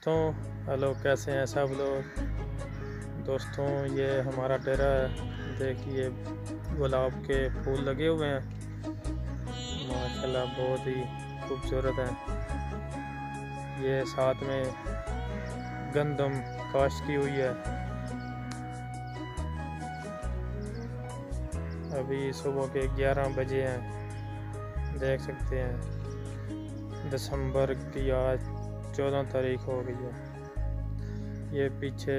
दोस्तों, हेलो, कैसे हैं सब लोग। दोस्तों, ये हमारा डेरा है। देखिए, गुलाब के फूल लगे हुए हैं, माशाल्लाह बहुत ही खूबसूरत हैं। ये साथ में गंदम काश्त की हुई है। अभी सुबह के 11 बजे हैं। देख सकते हैं दिसंबर की आज 14 तारीख हो गई है। ये पीछे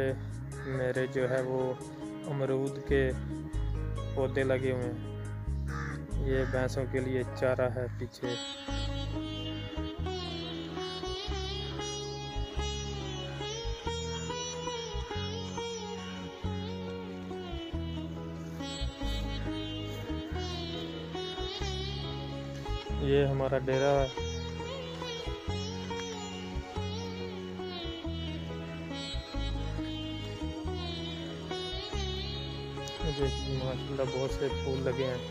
मेरे जो है वो अमरूद के पौधे लगे हुए हैं। ये भैंसों के लिए चारा है पीछे। ये हमारा डेरा है। देखिए, माशाल्लाह बहुत से फूल लगे हैं।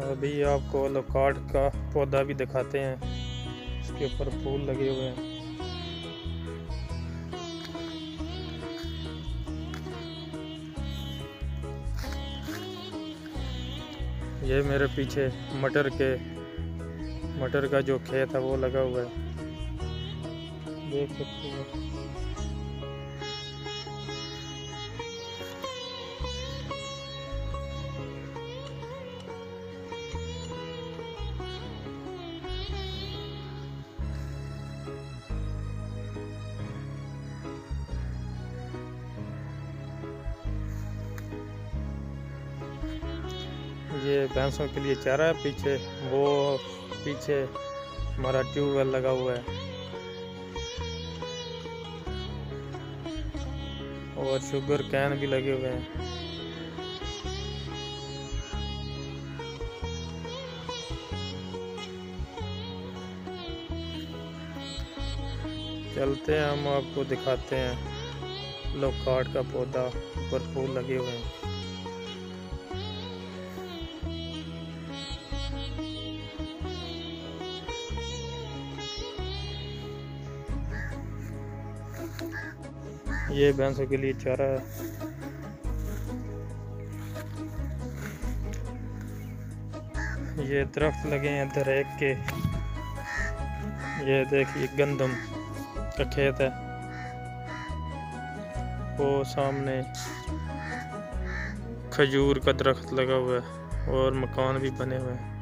अभी आपको लोकार्ड का पौधा भी दिखाते हैं। इसके ऊपर फूल लगे हुए हैं। ये मेरे पीछे मटर का जो खेत है वो लगा हुआ है, देख सकते हैं। ये भैंसों के लिए चारा है पीछे। पीछे हमारा ट्यूबवेल लगा हुआ है और शुगर कैन भी लगे हुए हैं। चलते हैं, हम आपको दिखाते हैं लोकार्ड का पौधा, ऊपर फूल लगे हुए हैं। ये भैंसों के लिए चारा है। ये दरख्त लगे हैं दरेक के। ये देखिए गंदम का खेत है, वो सामने खजूर का दरख्त लगा हुआ है और मकान भी बने हुए हैं।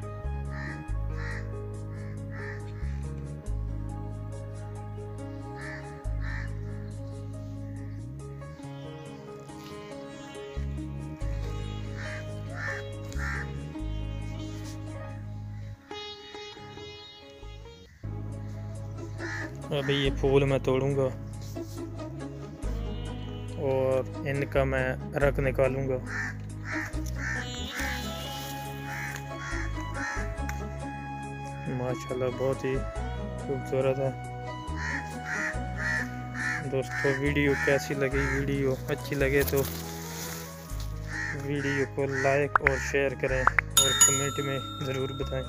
अभी ये फूल मैं तोड़ूंगा और इनका मैं रख निकालूंगा। माशाल्लाह बहुत ही खूबसूरत है। दोस्तों, वीडियो कैसी लगी? वीडियो अच्छी लगे तो वीडियो को लाइक और शेयर करें और कमेंट में ज़रूर बताएं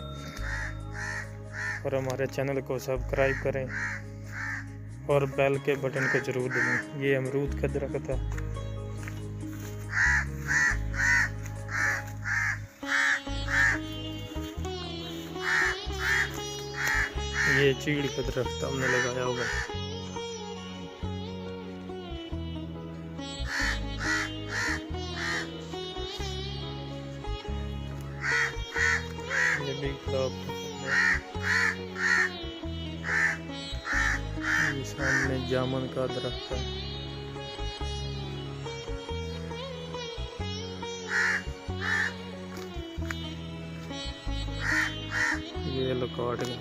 और हमारे चैनल को सब्सक्राइब करें और बेल के बटन को ज़रूर दबाएं। ये अमरूद का दरख्त है। ये चीड़ का दरख्त हमने लगाया हुआ है। ये भी ये सामने जामुन का दरख्त है। ये लोकार्ड है।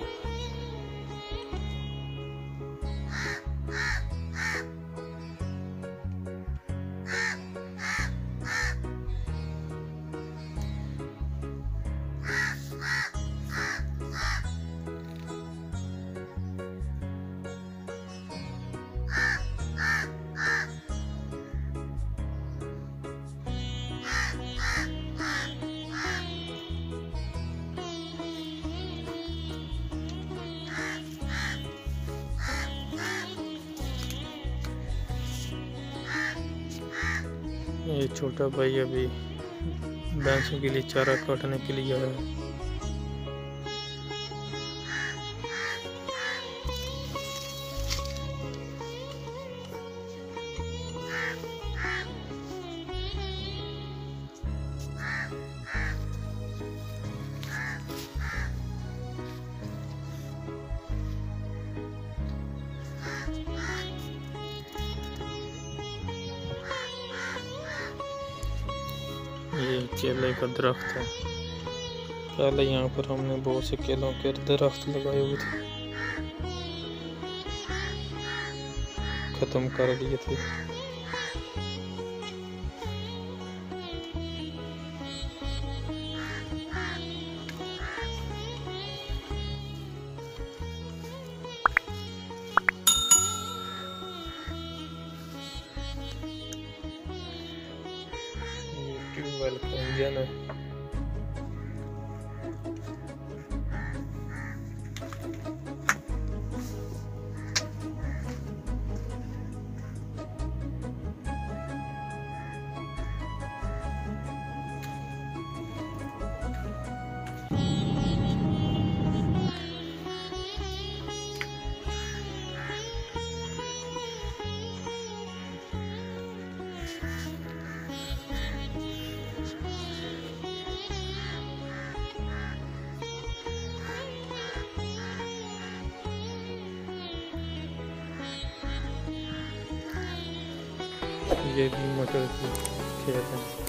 ये छोटा भाई अभी भैंसों के लिए चारा काटने के लिए आया है। ये केले का दरख्त है। पहले यहाँ पर हमने बहुत से केलों के दरख्त लगाए हुए थे, खत्म कर दिए थे। ट्यूबवेल का इंजन है। ये भी मटर की खेत है।